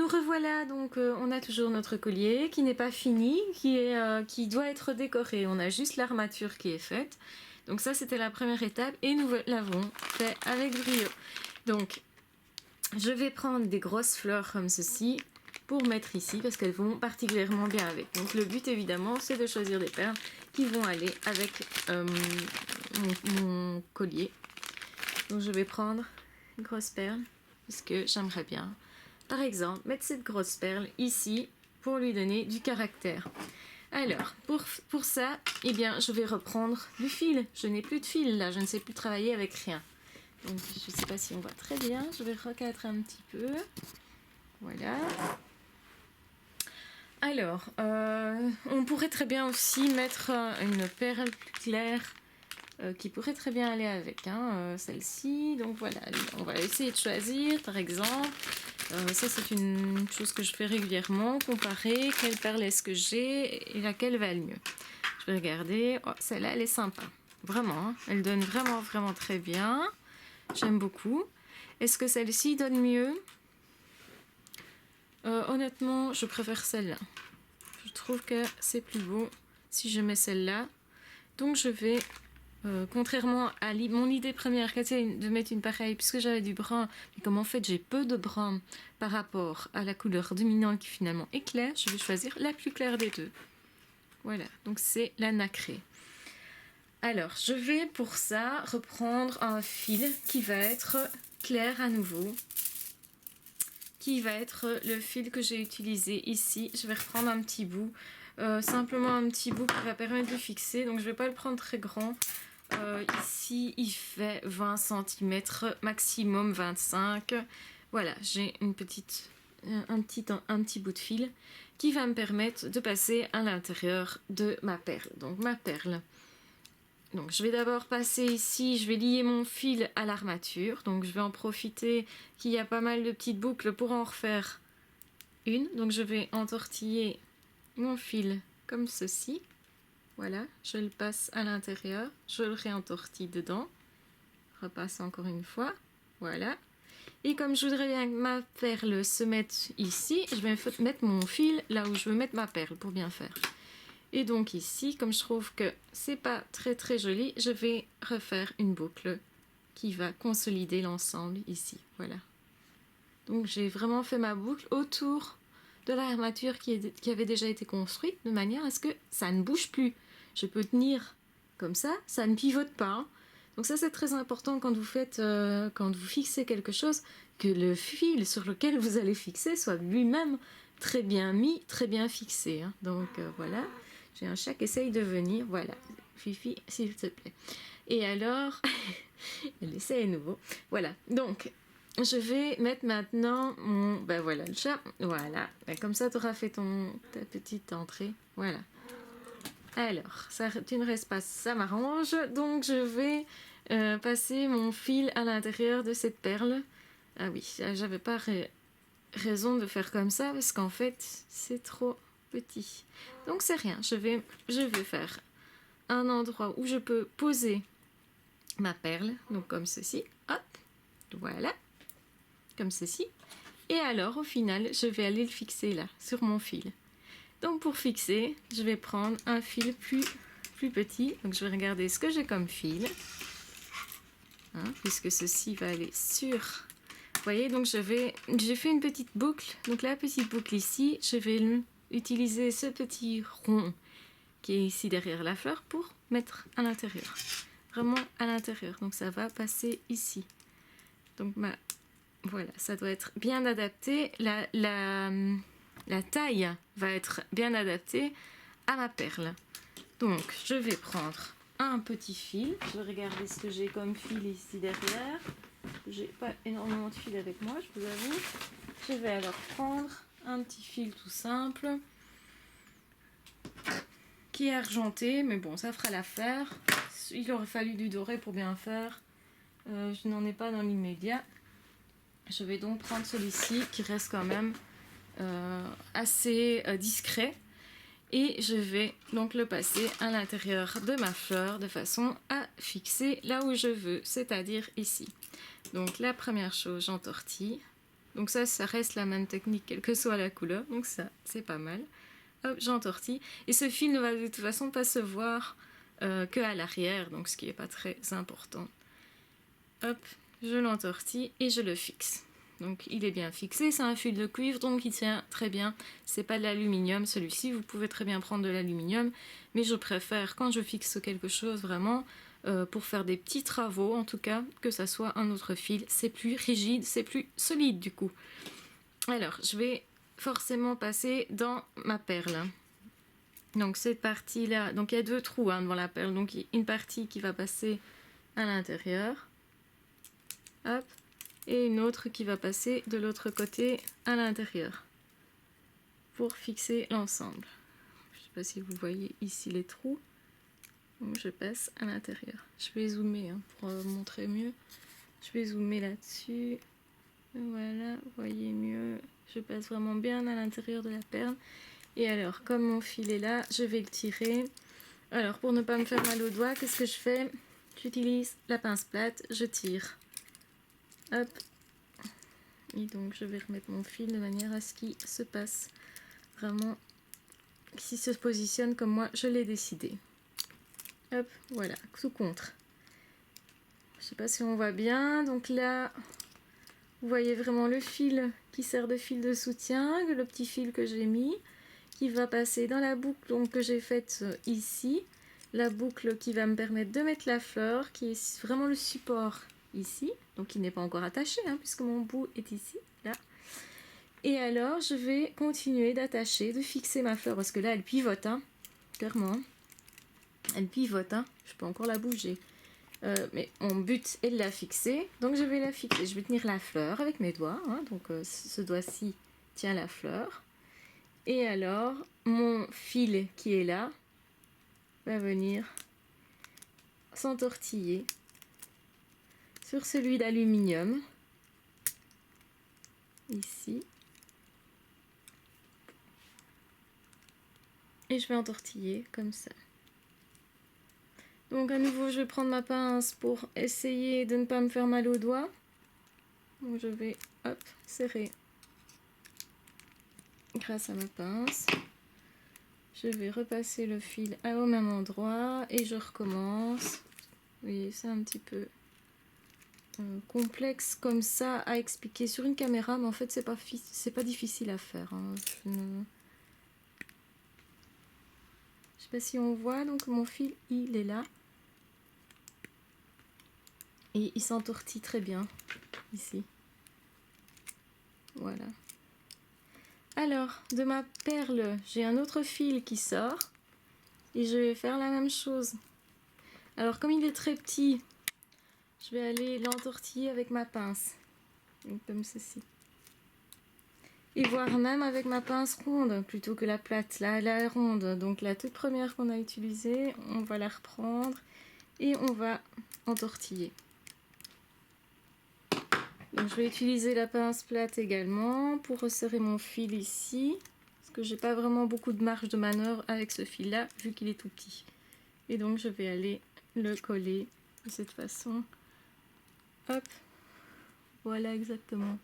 revoilà, donc on a toujours notre collier qui n'est pas fini, qui doit être décoré. On a juste l'armature qui est faite. Donc ça, c'était la première étape et nous l'avons fait avec brio. Donc, je vais prendre des grosses fleurs comme ceci pour mettre ici parce qu'elles vont particulièrement bien avec. Donc le but évidemment, c'est de choisir des perles qui vont aller avec mon collier. Donc je vais prendre une grosse perle parce que j'aimerais bien, par exemple, mettre cette grosse perle ici pour lui donner du caractère. Alors, pour ça, eh bien, je vais reprendre du fil. Je n'ai plus de fil là, je ne sais plus travailler avec rien. Donc, je ne sais pas si on voit très bien. Je vais recadrer un petit peu. Voilà. Alors, on pourrait très bien aussi mettre une perle plus claire qui pourrait très bien aller avec celle-ci. Donc voilà, on va essayer de choisir par exemple. Ça c'est une chose que je fais régulièrement, comparer quelle perle est-ce que j'ai et laquelle va le mieux. Je vais regarder, oh, celle-là elle est sympa, vraiment, elle donne vraiment très bien, j'aime beaucoup. Est-ce que celle-ci donne mieux? Honnêtement, je préfère celle-là. Je trouve que c'est plus beau si je mets celle-là. Donc je vais, contrairement à mon idée première, qui était de mettre une pareille, puisque j'avais du brun, mais comme en fait j'ai peu de brun par rapport à la couleur dominante qui finalement est claire, je vais choisir la plus claire des deux. Voilà, donc c'est la nacrée. Alors, je vais pour ça reprendre un fil qui va être clair à nouveau, qui va être le fil que j'ai utilisé ici. Je vais reprendre un petit bout, simplement un petit bout qui va permettre de fixer, donc je ne vais pas le prendre très grand. Ici, il fait 20 cm, maximum 25. Voilà, j'ai un petit bout de fil qui va me permettre de passer à l'intérieur de ma perle. Donc ma perle. Donc je vais d'abord passer ici, je vais lier mon fil à l'armature. Donc je vais en profiter qu'il y a pas mal de petites boucles pour en refaire une. Donc je vais entortiller mon fil comme ceci. Voilà, je le passe à l'intérieur, je le réentortille dedans, repasse encore une fois, voilà. Et comme je voudrais bien que ma perle se mette ici, je vais mettre mon fil là où je veux mettre ma perle pour bien faire. Et donc ici, comme je trouve que c'est pas très joli, je vais refaire une boucle qui va consolider l'ensemble ici, voilà. Donc j'ai vraiment fait ma boucle autour de l'armature qui avait déjà été construite, de manière à ce que ça ne bouge plus. Je peux tenir comme ça ne pivote pas. Hein. Donc ça c'est très important quand vous fixez quelque chose, que le fil sur lequel vous allez fixer soit lui-même très bien mis, très bien fixé. Hein. Donc voilà, j'ai un chat qui essaye de venir, voilà, Fifi s'il te plaît. Et alors, elle essaie à nouveau, voilà, donc je vais mettre maintenant voilà, le chat, voilà, comme ça tu auras fait ta petite entrée, voilà. Alors, tu ne restes pas, ça m'arrange. Donc, je vais passer mon fil à l'intérieur de cette perle. Ah oui, j'avais pas raison de faire comme ça parce qu'en fait, c'est trop petit. Donc, c'est rien. Je vais faire un endroit où je peux poser ma perle. Donc, comme ceci. Hop, voilà. Comme ceci. Et alors, au final, je vais aller le fixer là, sur mon fil. Donc pour fixer, je vais prendre un fil plus petit. Donc je vais regarder ce que j'ai comme fil. Puisque ceci va aller sur... Vous voyez, donc j'ai fait une petite boucle. Donc la petite boucle ici, je vais utiliser ce petit rond qui est ici derrière la fleur pour mettre à l'intérieur. Vraiment à l'intérieur. Donc ça va passer ici. Donc voilà, ça doit être bien adapté. La taille va être bien adaptée à ma perle. Donc, je vais prendre un petit fil. Je vais regarder ce que j'ai comme fil ici derrière. J'ai pas énormément de fil avec moi, je vous avoue. Je vais alors prendre un petit fil tout simple qui est argenté, mais bon, ça fera l'affaire. Il aurait fallu du doré pour bien faire. Je n'en ai pas dans l'immédiat. Je vais donc prendre celui-ci qui reste quand même assez discret et je vais donc le passer à l'intérieur de ma fleur de façon à fixer là où je veux, c'est-à-dire ici. Donc la première chose, j'entortille, Donc ça reste la même technique, quelle que soit la couleur. Donc ça, c'est pas mal. Hop, j'entortille. Et ce fil ne va de toute façon pas se voir que à l'arrière, donc ce qui n'est pas très important. Hop, je l'entortille et je le fixe. Donc il est bien fixé, c'est un fil de cuivre, donc il tient très bien. C'est pas de l'aluminium celui-ci, vous pouvez très bien prendre de l'aluminium, mais je préfère quand je fixe quelque chose vraiment, pour faire des petits travaux en tout cas, que ça soit un autre fil. C'est plus rigide, c'est plus solide du coup. Alors je vais forcément passer dans ma perle. Donc cette partie-là, donc il y a 2 trous devant la perle, donc une partie qui va passer à l'intérieur. Hop. Et une autre qui va passer de l'autre côté à l'intérieur pour fixer l'ensemble. Je ne sais pas si vous voyez ici les trous. Donc je passe à l'intérieur. Je vais zoomer pour montrer mieux. Je vais zoomer là-dessus. Voilà, vous voyez mieux. Je passe vraiment bien à l'intérieur de la perle. Et alors, comme mon fil est là, je vais le tirer. Alors, pour ne pas me faire mal aux doigts, qu'est-ce que je fais? J'utilise la pince plate, je tire. Hop. Et donc je vais remettre mon fil de manière à ce qu'il se passe vraiment, qu'il se positionne comme moi je l'ai décidé. Hop, voilà, tout contre. Je sais pas si on voit bien, donc là vous voyez vraiment le fil qui sert de fil de soutien, le petit fil que j'ai mis, qui va passer dans la boucle donc, que j'ai faite ici, la boucle qui va me permettre de mettre la fleur, qui est vraiment le support ici, donc il n'est pas encore attaché puisque mon bout est ici, là. Et alors je vais continuer d'attacher, de fixer ma fleur parce que là elle pivote, clairement. Elle pivote, je peux encore la bouger. Mais mon but est de la fixer, donc je vais la fixer. Je vais tenir la fleur avec mes doigts, donc ce doigt-ci tient la fleur. Et alors mon fil qui est là va venir s'entortiller sur celui d'aluminium, ici. Et je vais entortiller comme ça. Donc à nouveau, je vais prendre ma pince pour essayer de ne pas me faire mal aux doigts. Donc je vais, hop, serrer grâce à ma pince. Je vais repasser le fil au même endroit et je recommence. Vous voyez, c'est un petit peu complexe comme ça à expliquer sur une caméra, mais en fait c'est pas difficile à faire. Je sais pas si on voit, donc mon fil il est là. Et il s'entortille très bien ici. Voilà. Alors, de ma perle, j'ai un autre fil qui sort. Et je vais faire la même chose. Alors, comme il est très petit, je vais aller l'entortiller avec ma pince. Donc, comme ceci. Et voire même avec ma pince ronde, plutôt que la plate. Là, elle est ronde. Donc, la toute première qu'on a utilisée, on va la reprendre. Et on va entortiller. Donc, je vais utiliser la pince plate également pour resserrer mon fil ici. Parce que j'ai pas vraiment beaucoup de marge de manœuvre avec ce fil là, vu qu'il est tout petit. Et donc, je vais aller le coller de cette façon. Hop. Voilà exactement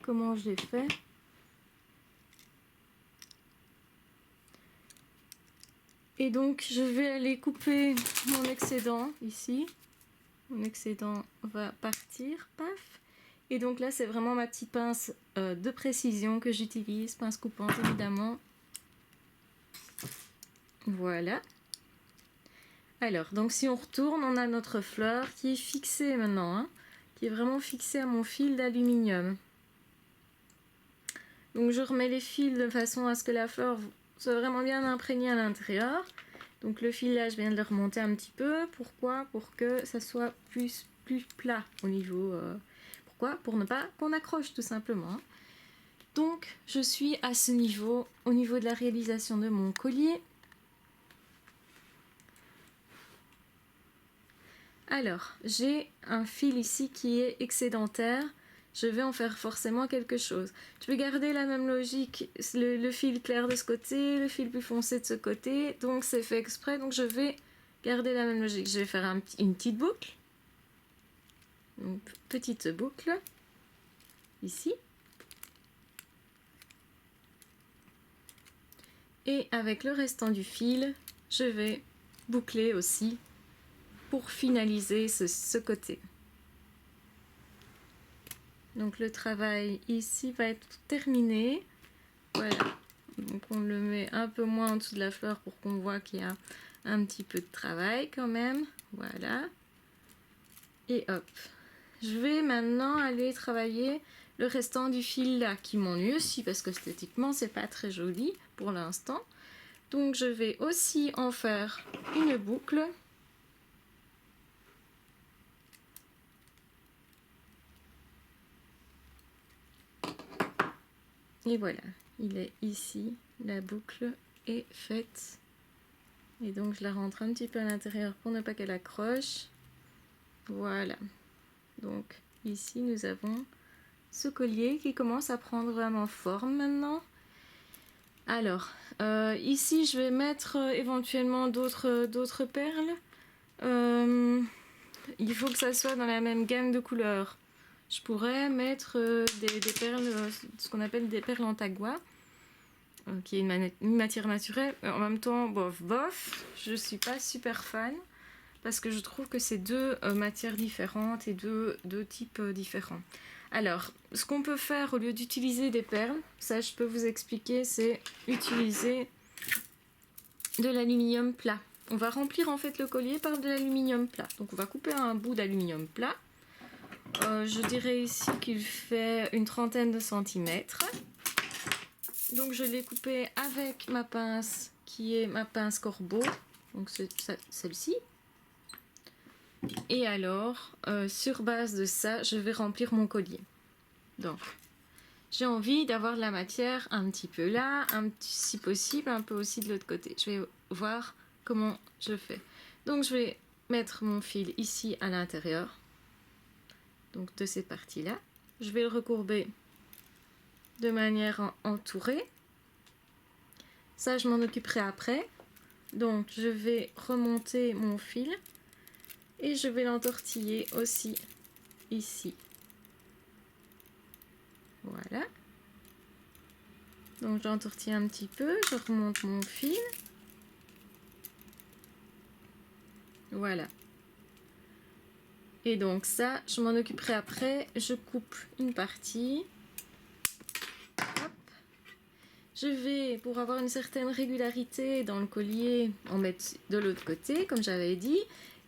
comment je l'ai fait. Et donc, je vais aller couper mon excédent ici. Mon excédent va partir. Paf. Et donc là, c'est vraiment ma petite pince de précision que j'utilise, pince coupante évidemment. Voilà. Alors, donc si on retourne, on a notre fleur qui est fixée maintenant, qui est vraiment fixée à mon fil d'aluminium. Donc je remets les fils de façon à ce que la fleur soit vraiment bien imprégnée à l'intérieur. Donc le fil là, je viens de le remonter un petit peu. Pourquoi? Pour que ça soit plus plat au niveau... Pourquoi? Pour ne pas qu'on accroche tout simplement. Donc je suis à ce niveau, au niveau de la réalisation de mon collier. Alors, j'ai un fil ici qui est excédentaire. Je vais en faire forcément quelque chose. Je vais garder la même logique, le fil clair de ce côté, le fil plus foncé de ce côté. Donc c'est fait exprès, donc je vais garder la même logique. Je vais faire une petite boucle. Donc, petite boucle. Ici. Et avec le restant du fil, je vais boucler aussi pour finaliser ce côté. Donc le travail ici va être terminé. Voilà. Donc on le met un peu moins en dessous de la fleur pour qu'on voit qu'il y a un petit peu de travail quand même. Voilà. Et hop. Je vais maintenant aller travailler le restant du fil là qui m'ennuie aussi parce que esthétiquement c'est pas très joli pour l'instant. Donc je vais aussi en faire une boucle. Et voilà, il est ici, la boucle est faite. Et donc je la rentre un petit peu à l'intérieur pour ne pas qu'elle accroche. Voilà. Donc ici nous avons ce collier qui commence à prendre vraiment forme maintenant. Alors, ici je vais mettre éventuellement d'autres perles. Il faut que ça soit dans la même gamme de couleurs. Je pourrais mettre des perles, ce qu'on appelle des perles en tagua, qui est une matière naturelle. En même temps, bof, je suis pas super fan parce que je trouve que c'est deux matières différentes et deux types différents. Alors, ce qu'on peut faire au lieu d'utiliser des perles, ça je peux vous expliquer, c'est utiliser de l'aluminium plat. On va remplir en fait le collier par de l'aluminium plat. Donc on va couper un bout d'aluminium plat. Je dirais ici qu'il fait une trentaine de centimètres. Donc je l'ai coupé avec ma pince qui est ma pince corbeau. Donc c'est celle-ci. Et alors, sur base de ça, je vais remplir mon collier. Donc, j'ai envie d'avoir de la matière un petit peu là, si possible, un peu aussi de l'autre côté. Je vais voir comment je fais. Donc, je vais mettre mon fil ici à l'intérieur. Donc, de cette partie-là. Je vais le recourber de manière entourée. Ça, je m'en occuperai après. Donc, je vais remonter mon fil. Et je vais l'entortiller aussi ici. Voilà. Donc j'entortille un petit peu, je remonte mon fil. Voilà. Et donc ça, je m'en occuperai après. Je coupe une partie. Hop. Je vais, pour avoir une certaine régularité dans le collier, en mettre de l'autre côté, comme j'avais dit.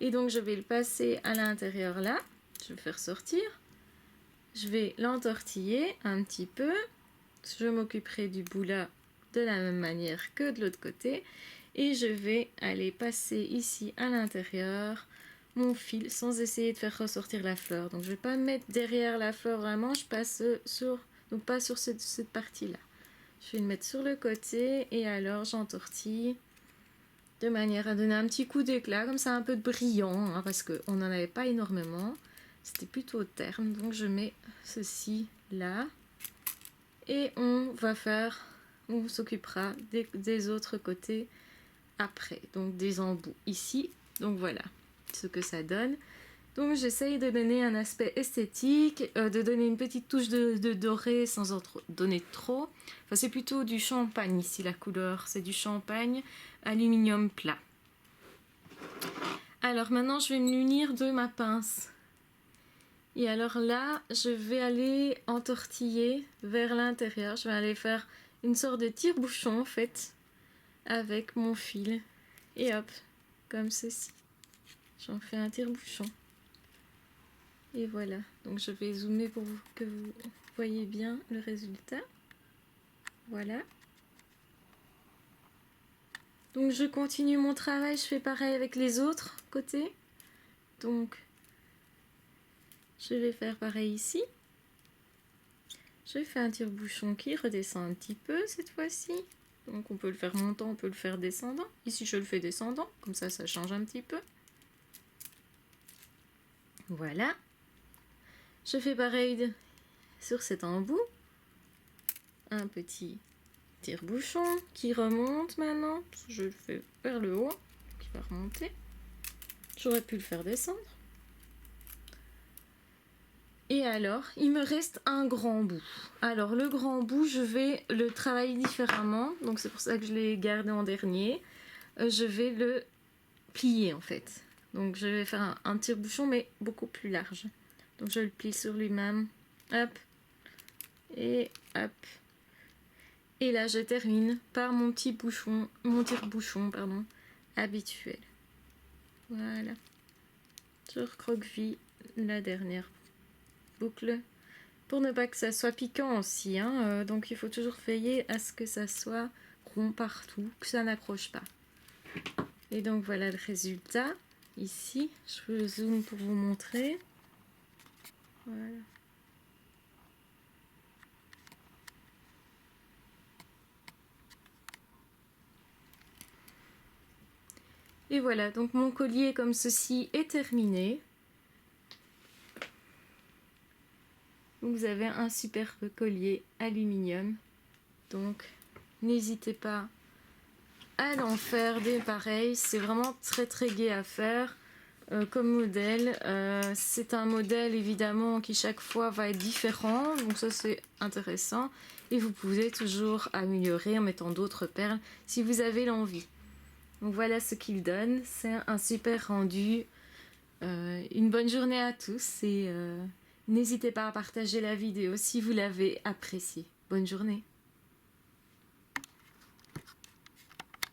Et donc je vais le passer à l'intérieur là. Je vais faire sortir. Je vais l'entortiller un petit peu. Je m'occuperai du bout là de la même manière que de l'autre côté. Et je vais aller passer ici à l'intérieur mon fil sans essayer de faire ressortir la fleur. Donc je ne vais pas mettre derrière la fleur vraiment, je passe sur, donc pas sur cette partie-là. Je vais le mettre sur le côté et alors j'entortille de manière à donner un petit coup d'éclat, comme ça un peu de brillant, hein, parce qu'on n'en avait pas énormément. C'était plutôt terne, donc je mets ceci là. Et on s'occupera des autres côtés après, donc des embouts ici. Donc voilà ce que ça donne. Donc j'essaye de donner un aspect esthétique, de donner une petite touche de doré sans en donner trop. Enfin, c'est plutôt du champagne ici la couleur, c'est du champagne aluminium plat. Alors maintenant je vais me munir de ma pince. Et alors là, je vais aller entortiller vers l'intérieur. Je vais aller faire une sorte de tire-bouchon en fait avec mon fil. Et hop, comme ceci. J'en fais un tire-bouchon. Et voilà. Donc je vais zoomer pour que vous voyez bien le résultat. Voilà. Donc je continue mon travail. Je fais pareil avec les autres côtés. Donc je vais faire pareil ici. Je fais un tire-bouchon qui redescend un petit peu cette fois-ci. Donc on peut le faire montant, on peut le faire descendant. Ici je le fais descendant, comme ça change un petit peu. Voilà. Je fais pareil sur cet embout. Un petit tire-bouchon qui remonte maintenant. Je le fais vers le haut, qui va remonter. J'aurais pu le faire descendre. Et alors, il me reste un grand bout. Alors, le grand bout, je vais le travailler différemment. Donc, c'est pour ça que je l'ai gardé en dernier. Je vais le plier, en fait. Donc, je vais faire un tire-bouchon, mais beaucoup plus large. Donc, je le plie sur lui-même. Hop. Et hop. Et là, je termine par mon petit bouchon, mon tire-bouchon, pardon, habituel. Voilà. Je recroqueville la dernière boucle pour ne pas que ça soit piquant aussi, hein. Donc il faut toujours veiller à ce que ça soit rond partout, que ça n'accroche pas. Et donc voilà le résultat ici. Je vous zoome pour vous montrer. Voilà. Et voilà, donc mon collier comme ceci est terminé. Vous avez un superbe collier aluminium. Donc n'hésitez pas à l'en faire des pareils. C'est vraiment très très gai à faire comme modèle. C'est un modèle évidemment qui chaque fois va être différent. Donc ça c'est intéressant. Et vous pouvez toujours améliorer en mettant d'autres perles si vous avez l'envie. Donc voilà ce qu'il donne. C'est un super rendu. Une bonne journée à tous et n'hésitez pas à partager la vidéo si vous l'avez appréciée. Bonne journée.